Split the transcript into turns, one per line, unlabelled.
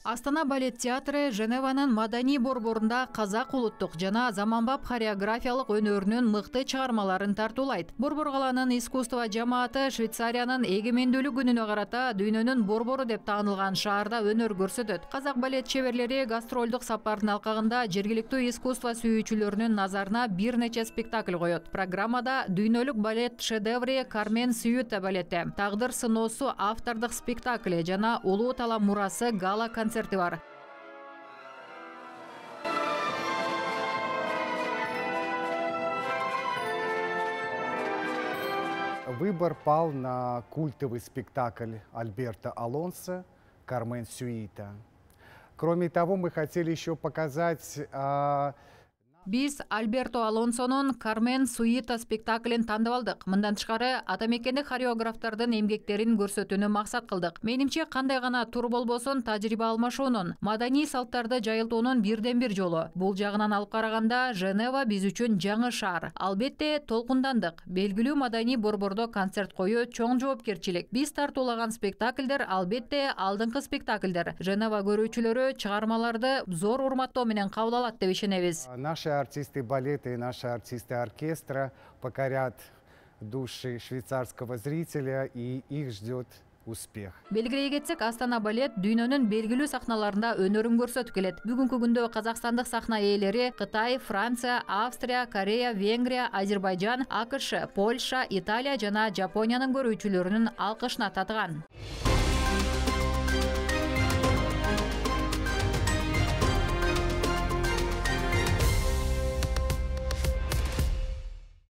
Астана балет театры Женеванын маданий борборунда казак улуттук жана заманбап хореографиялык өнөрүнүн мыкты чыгармаларын тартуулайт. Борбор каланын искусство жамааты Швейцариянын эгемендүүлүк күнүнө карата дүйнөнүн борбору деп таанылган шаарда өнөр көрсөтөт. Казак балет чеберлери гастролдук сапардын алкагында жергиликтүү искусство сүйүүчүлөрүнүн назарына бир нече спектакль коет. Программада дүйнөлүк балет шедеври Кармен Сюита балети, тагдыр сыноосу автордук спектакли жана улуу талам мурасы гала концерти бар.
Выбор пал на культовый спектакль Альберто Алонсо «Кармен Сюита». Кроме того, мы хотели еще показать...
Биз Альберто Алонсонун Кармен Сюита спектаклин тандап алдык. Мындан тышкары атамекендик хореографтардын эмгектерин көрсөтүүнү максат кылдык. Менимче кандай гана тур болбосун тажрыйба алмашуунун, маданий салттарды жайылтуунун бирден бир жолу. Бул жагынан алып караганда Женева биз үчүн жаңы шаар. Албетте толкундандык. Белгилүү маданий борбордо концерт коюу чоң жоопкерчилик. Биз тартуулаган спектакльдер албетте алдыңкы спектакльдер. Женева көрүүчүлөрү чыгармаларды зор урматтоо менен кабыл алат деп ишенебиз.
Наши артисты балета и наши артисты оркестра покорят души швейцарского зрителя, и их ждет успех.
Белгилей кетсек, Астана балет дүйнөнүн белгилүү сахналарында өнөрүн көрсөтүп келет. Бүгүнкү күндө казакстандык сахна ээлери Кытай, Франция, Австрия, Корея, Венгрия, Азербайджан, АКШ, Польша, Италия жана Жапониянын көрүүчүлөрүнүн алкышына татыган.